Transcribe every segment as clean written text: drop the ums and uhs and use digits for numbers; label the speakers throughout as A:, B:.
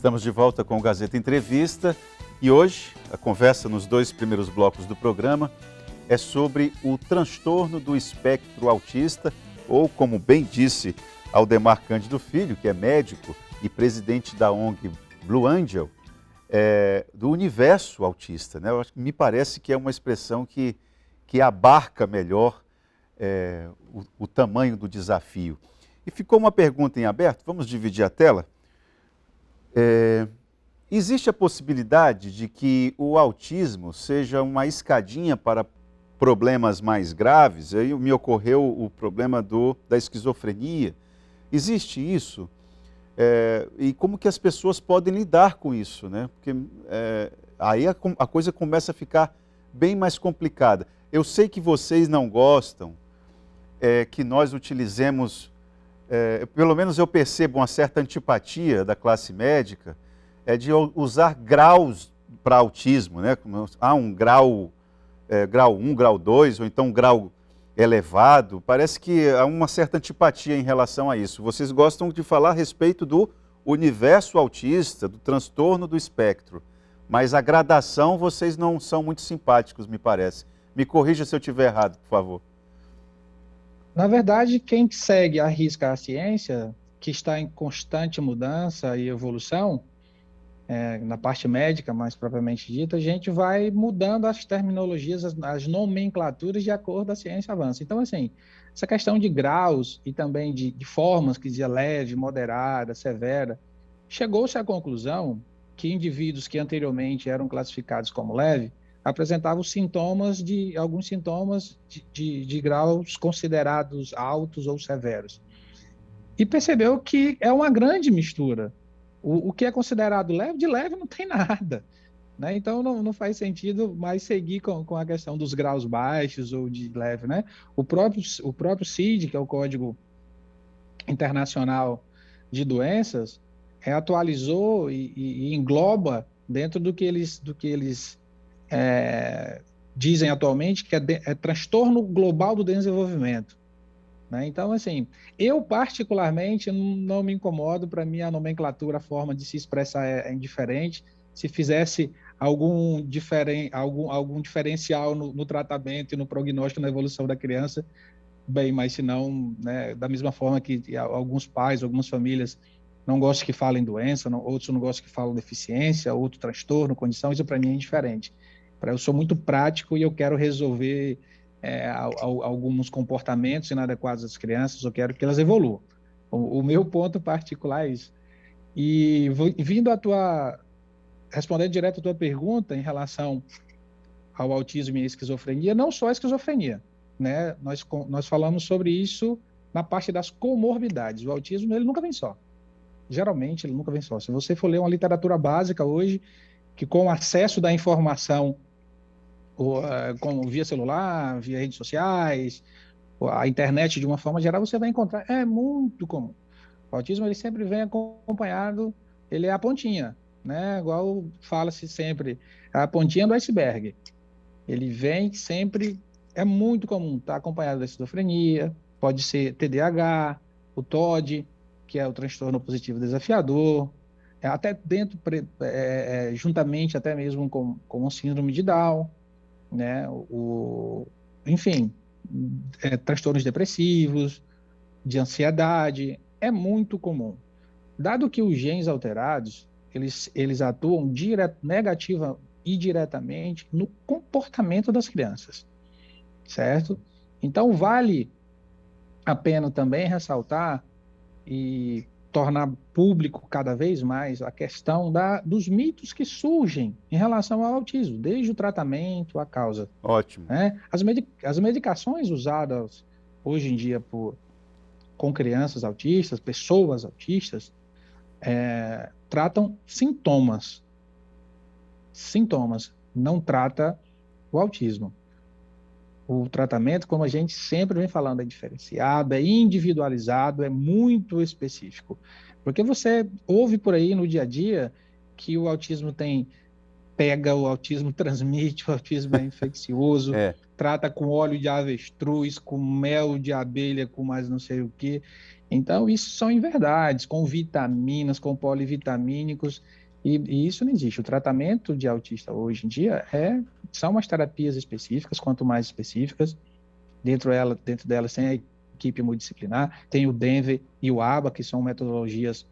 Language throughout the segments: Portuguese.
A: Estamos de volta com o Gazeta Entrevista e hoje a conversa nos dois primeiros blocos do programa é sobre o transtorno do espectro autista, ou como bem disse Aldemar Cândido Filho, que é médico e presidente da ONG Blue Angel, do universo autista, né? Me parece que é uma expressão que abarca melhor o tamanho do desafio. E ficou uma pergunta em aberto, vamos dividir a tela. Existe a possibilidade de que o autismo seja uma escadinha para problemas mais graves? Aí me ocorreu o problema da esquizofrenia. Existe isso? E como que as pessoas podem lidar com isso, né? Porque aí a coisa começa a ficar bem mais complicada. Eu sei que vocês não gostam que nós utilizemos, pelo menos eu percebo uma certa antipatia da classe médica, de usar graus para autismo, né? Um grau 1, grau 2, ou então um grau elevado. Parece que há uma certa antipatia em relação a isso. Vocês gostam de falar a respeito do universo autista, do transtorno do espectro, mas a gradação vocês não são muito simpáticos, me parece. Me corrija se eu estiver errado, por favor.
B: Na verdade, quem segue à risca a ciência, que está em constante mudança e evolução, na parte médica, mais propriamente dita, a gente vai mudando as terminologias, as nomenclaturas de acordo com a ciência avança. Então, assim, essa questão de graus e também de formas, que dizia leve, moderada, severa, chegou-se à conclusão que indivíduos que anteriormente eram classificados como leve apresentavam alguns sintomas de graus considerados altos ou severos. E percebeu que é uma grande mistura. O que é considerado leve, de leve não tem nada, né? Então não faz sentido mais seguir com a questão dos graus baixos ou de leve, né? O próprio CID, que é o Código Internacional de Doenças, atualizou e engloba dentro do que eles dizem atualmente, que é transtorno global do desenvolvimento. Então, assim, eu particularmente não me incomodo. Para mim a nomenclatura, a forma de se expressar é indiferente. Se fizesse algum diferencial no tratamento e no prognóstico, na evolução da criança, bem, mas se não, né, da mesma forma que alguns pais, algumas famílias não gostam que falem doença, outros não gostam que falem deficiência, outro transtorno, condição, isso para mim é indiferente. Eu sou muito prático e eu quero resolver alguns comportamentos inadequados das crianças, eu quero que elas evoluam. O meu ponto particular é isso. E respondendo direto a tua pergunta em relação ao autismo e à esquizofrenia, não só a esquizofrenia, né? Nós falamos sobre isso na parte das comorbidades. O autismo, ele nunca vem só. Geralmente, ele nunca vem só. Se você for ler uma literatura básica hoje, que com o acesso da informação via celular, via redes sociais, a internet de uma forma geral, você vai encontrar, é muito comum. O autismo, ele sempre vem acompanhado, ele é a pontinha, né? Igual fala-se sempre, a pontinha do iceberg. Ele vem sempre, é muito comum, está acompanhado da esquizofrenia, pode ser TDAH, o TOD, que é o transtorno positivo desafiador, até juntamente até mesmo com o síndrome de Down, né? Enfim, transtornos depressivos, de ansiedade, é muito comum. Dado que os genes alterados, eles atuam negativa e diretamente no comportamento das crianças, certo? Então, vale a pena também ressaltar e tornar público cada vez mais a questão dos mitos que surgem em relação ao autismo, desde o tratamento à causa.
A: Ótimo.
B: Né? As medicações usadas hoje em dia com crianças autistas, pessoas autistas, tratam sintomas. Sintomas, não trata o autismo. O tratamento, como a gente sempre vem falando, é diferenciado, é individualizado, é muito específico. Porque você ouve por aí no dia a dia que o autismo tem pega, o autismo transmite, o autismo é infeccioso,
A: É.
B: trata com óleo de avestruz, com mel de abelha, com mais não sei o quê. Então, isso são inverdades, com vitaminas, com polivitamínicos, e isso não existe. O tratamento de autista hoje em dia são umas terapias específicas, quanto mais específicas, dentro delas tem a equipe multidisciplinar, tem o Denver e o ABA, que são metodologias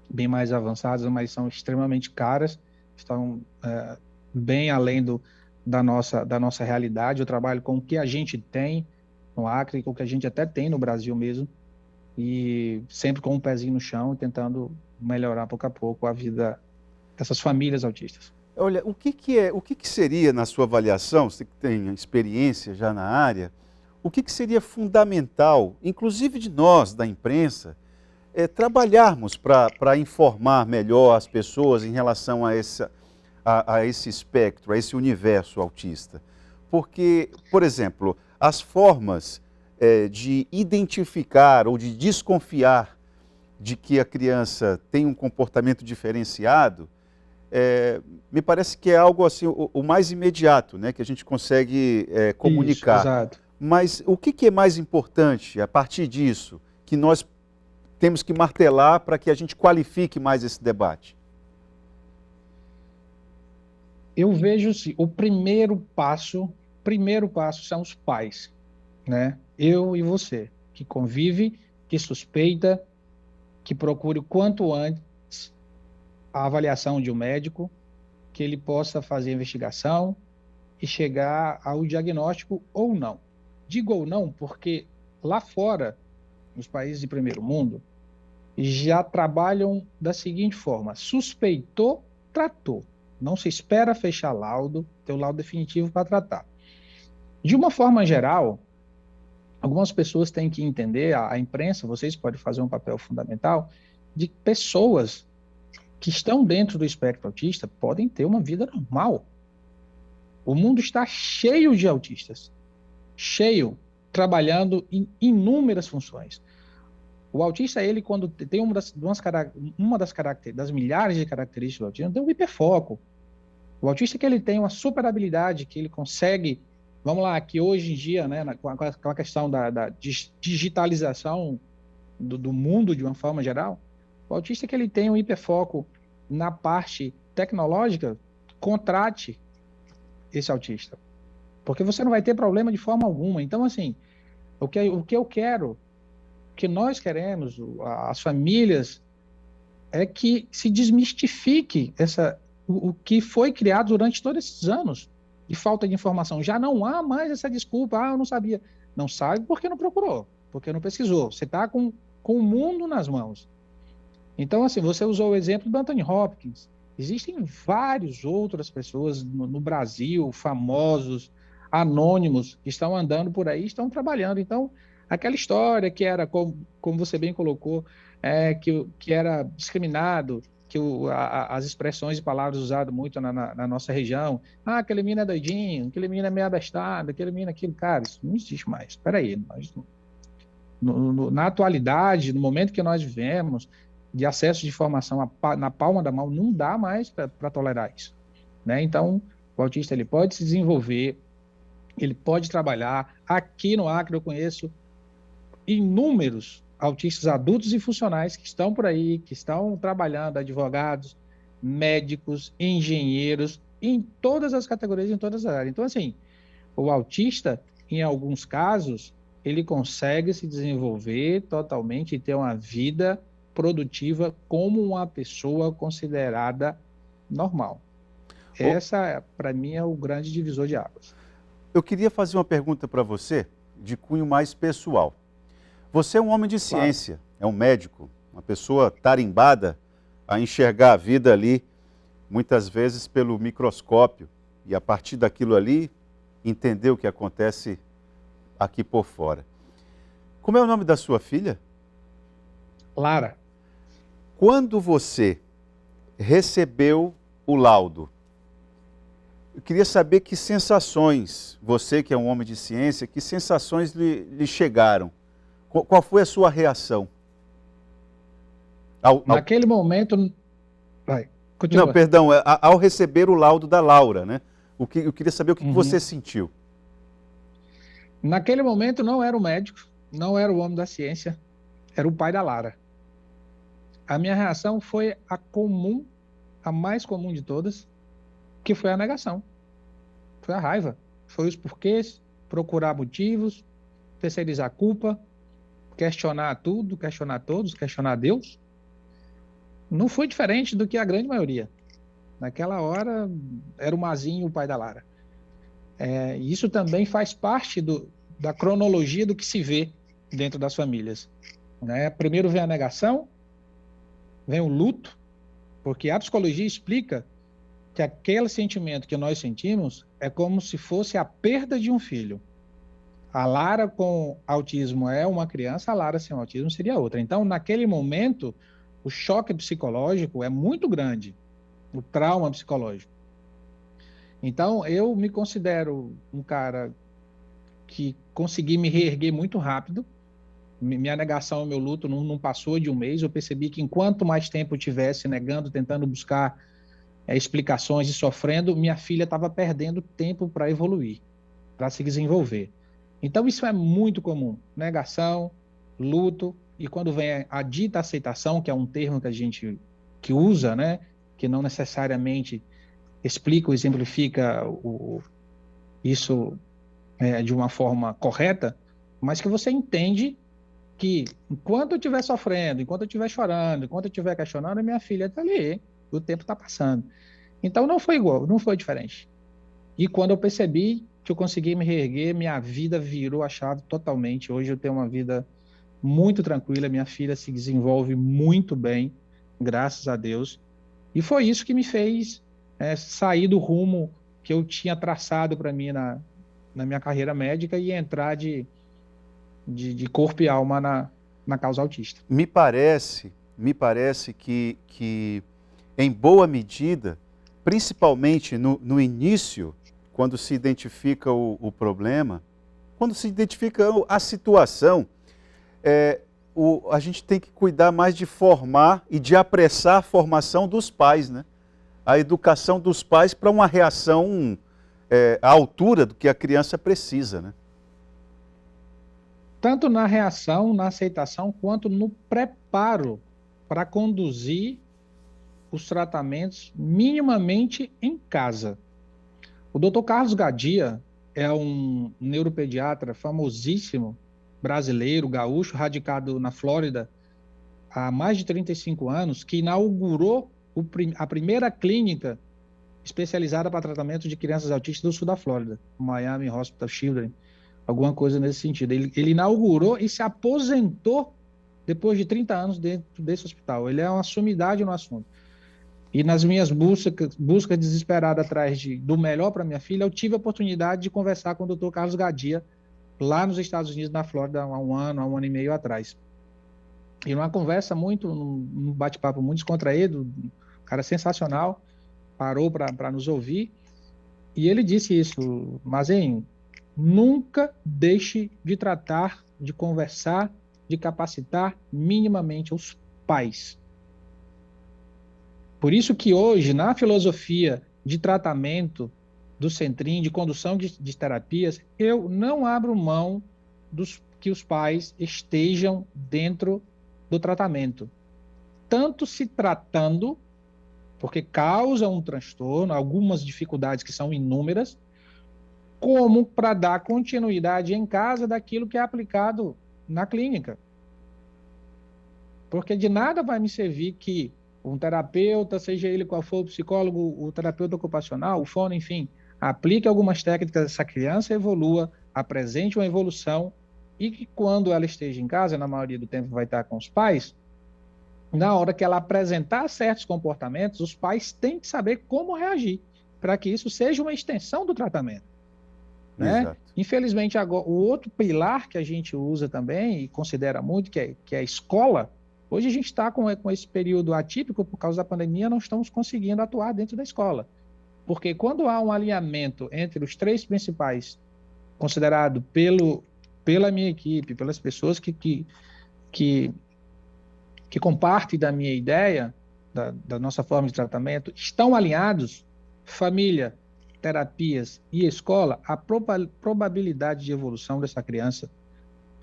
B: bem mais avançadas, mas são extremamente caras, estão bem além da nossa realidade. Eu trabalho com o que a gente tem no Acre, com o que a gente até tem no Brasil mesmo, e sempre com um pezinho no chão, tentando melhorar pouco a pouco a vida dessas famílias autistas.
A: Olha, o que seria, na sua avaliação, você que tem experiência já na área, o que seria fundamental, inclusive de nós, da imprensa, trabalharmos para informar melhor as pessoas em relação a esse espectro, a esse universo autista? Porque, por exemplo, as formas de identificar ou de desconfiar de que a criança tem um comportamento diferenciado, me parece que é algo assim, o mais imediato, né, que a gente consegue comunicar.
B: Isso, exato.
A: Mas o que é mais importante, a partir disso, que nós temos que martelar para que a gente qualifique mais esse debate?
B: Eu vejo assim, o primeiro passo são os pais, né? Eu e você, que convive, que suspeita, que procure o quanto antes a avaliação de um médico, que ele possa fazer a investigação e chegar ao diagnóstico ou não. Digo ou não porque lá fora, nos países de primeiro mundo, já trabalham da seguinte forma: suspeitou, tratou. Não se espera fechar laudo, ter o laudo definitivo para tratar. De uma forma geral, algumas pessoas têm que entender, a imprensa, vocês podem fazer um papel fundamental, de pessoas que estão dentro do espectro autista podem ter uma vida normal. O mundo está cheio de autistas, cheio, trabalhando em inúmeras funções. O autista, ele, quando tem uma das milhares de características do autismo, tem um hiperfoco. O autista que ele tem uma super habilidade, que ele consegue, vamos lá, que hoje em dia, né, com a questão da digitalização do mundo de uma forma geral, o autista que ele tem um hiperfoco na parte tecnológica, contrate esse autista. Porque você não vai ter problema de forma alguma. Então, assim, o que eu quero, o que nós queremos, as famílias, é que se desmistifique o que foi criado durante todos esses anos de falta de informação. Já não há mais essa desculpa, eu não sabia. Não sabe porque não procurou, porque não pesquisou. Você está com o mundo nas mãos. Então, assim, você usou o exemplo do Anthony Hopkins. Existem várias outras pessoas no Brasil, famosos, anônimos, que estão andando por aí, estão trabalhando. Então, aquela história que era, como você bem colocou, que era discriminado, que as expressões e palavras usadas muito na nossa região, aquele menino é doidinho, aquele menino é meio abestado, aquele menino aquilo, cara, isso não existe mais. Espera aí, na atualidade, no momento que nós vivemos, de acesso de informação na palma da mão, não dá mais para tolerar isso, né? Então, o autista, ele pode se desenvolver, ele pode trabalhar. Aqui no Acre eu conheço inúmeros autistas adultos e funcionais que estão por aí, que estão trabalhando, advogados, médicos, engenheiros, em todas as categorias, em todas as áreas. Então, assim, o autista, em alguns casos, ele consegue se desenvolver totalmente e ter uma vida produtiva como uma pessoa considerada normal. Essa, para mim, é o grande divisor de águas.
A: Eu queria fazer uma pergunta para você, de cunho mais pessoal. Você é um homem de ciência, é um médico, uma pessoa tarimbada a enxergar a vida ali, muitas vezes pelo microscópio, e a partir daquilo ali, entender o que acontece aqui por fora. Como é o nome da sua filha?
B: Lara.
A: Quando você recebeu o laudo, eu queria saber que sensações, você que é um homem de ciência, que sensações lhe chegaram? Qual foi a sua reação?
B: Naquele momento... Vai.
A: Não,
B: Continua.
A: perdão, ao receber o laudo da Laura, né? Eu queria saber o que você sentiu.
B: Naquele momento não era o médico, não era o homem da ciência, era o pai da Lara. A minha reação foi a comum, a mais comum de todas, que foi a negação. Foi a raiva. Foi os porquês, procurar motivos, terceirizar a culpa, questionar tudo, questionar todos, questionar Deus. Não foi diferente do que a grande maioria. Naquela hora, era o Mazinho, o pai da Lara. Isso também faz parte da cronologia do que se vê dentro das famílias. Né? Primeiro vem a negação, vem o luto, porque a psicologia explica que aquele sentimento que nós sentimos é como se fosse a perda de um filho. A Lara com autismo é uma criança, a Lara sem autismo seria outra. Então, naquele momento, o choque psicológico é muito grande, o trauma psicológico. Então, eu me considero um cara que consegui me reerguer muito rápido. Minha negação, meu luto não passou de um mês. Eu percebi que enquanto mais tempo eu tivesse negando, tentando buscar explicações e sofrendo, minha filha estava perdendo tempo para evoluir, para se desenvolver. Então, isso é muito comum. Negação, luto, e quando vem a dita aceitação, que é um termo que a gente que usa, né, que não necessariamente explica ou exemplifica isso de uma forma correta, mas que você entende que enquanto eu estiver sofrendo, enquanto eu estiver chorando, enquanto eu estiver questionando, a minha filha está ali, o tempo está passando. Então não foi igual, não foi diferente. E quando eu percebi que eu consegui me reerguer, minha vida virou a chave totalmente. Hoje eu tenho uma vida muito tranquila, minha filha se desenvolve muito bem, graças a Deus. E foi isso que me fez sair do rumo que eu tinha traçado para mim na minha carreira médica e entrar de corpo e alma na causa autista.
A: Me parece que em boa medida, principalmente no início, quando se identifica o problema, quando se identifica a situação, a gente tem que cuidar mais de formar e de apressar a formação dos pais, né? A educação dos pais para uma reação à altura do que a criança precisa, né?
B: Tanto na reação, na aceitação, quanto no preparo para conduzir os tratamentos minimamente em casa. O Dr. Carlos Gadia é um neuropediatra famosíssimo, brasileiro, gaúcho, radicado na Flórida há mais de 35 anos, que inaugurou a primeira clínica especializada para tratamento de crianças autistas do sul da Flórida, Miami Hospital Children, alguma coisa nesse sentido. Ele inaugurou e se aposentou depois de 30 anos dentro desse hospital. Ele é uma sumidade no assunto. E nas minhas buscas desesperadas atrás do melhor para minha filha, eu tive a oportunidade de conversar com o Dr. Carlos Gadia, lá nos Estados Unidos, na Flórida, há um ano e meio atrás. E numa conversa num bate-papo muito descontraído, um cara sensacional, parou para nos ouvir, e ele disse isso: Mazinho, nunca deixe de tratar, de conversar, de capacitar minimamente os pais. Por isso que hoje, na filosofia de tratamento do Centrim, de condução de terapias, eu não abro mão que os pais estejam dentro do tratamento. Tanto se tratando, porque causa um transtorno, algumas dificuldades que são inúmeras, como para dar continuidade em casa daquilo que é aplicado na clínica. Porque de nada vai me servir que um terapeuta, seja ele qual for, o psicólogo, o terapeuta ocupacional, o fono, enfim, aplique algumas técnicas, essa criança evolua, apresente uma evolução, e que quando ela esteja em casa, na maioria do tempo vai estar com os pais, na hora que ela apresentar certos comportamentos, os pais têm que saber como reagir, para que isso seja uma extensão do tratamento. Né? Infelizmente, agora, o outro pilar que a gente usa também e considera muito, que é a escola. Hoje a gente está com esse período atípico por causa da pandemia, não estamos conseguindo atuar dentro da escola. Porque quando há um alinhamento entre os três principais, considerado pela minha equipe, pelas pessoas que compartem da minha ideia, da nossa forma de tratamento, estão alinhados, família, terapias e escola, a probabilidade de evolução dessa criança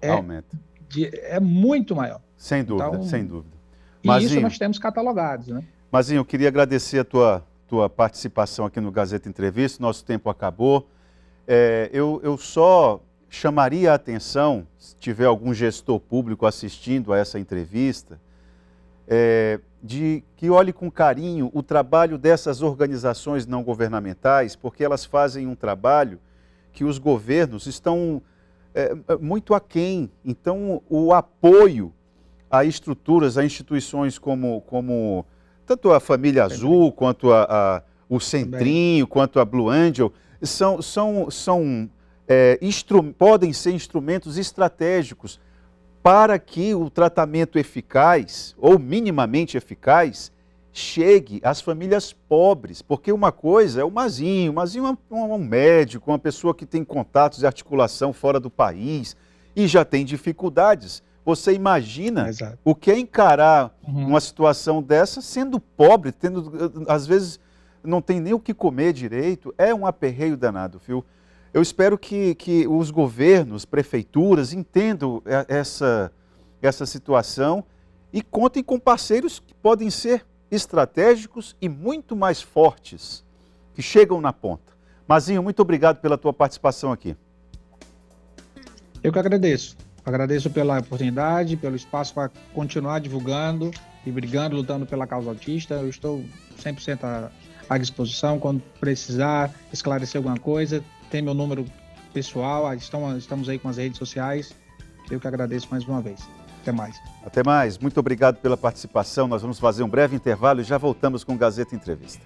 A: Aumenta.
B: é muito maior.
A: Sem dúvida,
B: Então,
A: sem dúvida.
B: E isso nós temos catalogados, né?
A: Mazinho, eu queria agradecer a tua participação aqui no Gazeta Entrevista, nosso tempo acabou. Eu só chamaria a atenção, se tiver algum gestor público assistindo a essa entrevista, de que olhe com carinho o trabalho dessas organizações não governamentais, porque elas fazem um trabalho que os governos estão muito aquém. Então, o apoio a estruturas, a instituições como tanto a Família Azul, quanto o Centrinho, quanto a Blue Angel, podem ser instrumentos estratégicos para que o tratamento eficaz, ou minimamente eficaz, chegue às famílias pobres. Porque uma coisa é o Mazinho é um médico, uma pessoa que tem contatos de articulação fora do país e já tem dificuldades. Você imagina o que é encarar uma situação dessa sendo pobre, às vezes não tem nem o que comer direito, é um aperreio danado, viu? Eu espero que os governos, prefeituras, entendam essa situação e contem com parceiros que podem ser estratégicos e muito mais fortes, que chegam na ponta. Mazinho, muito obrigado pela tua participação aqui.
B: Eu que agradeço. Agradeço pela oportunidade, pelo espaço para continuar divulgando e brigando, lutando pela causa autista. Eu estou 100% à disposição. Quando precisar esclarecer alguma coisa, tem meu número pessoal, estamos aí com as redes sociais. Eu que agradeço mais uma vez. Até mais.
A: Até mais. Muito obrigado pela participação. Nós vamos fazer um breve intervalo e já voltamos com o Gazeta Entrevista.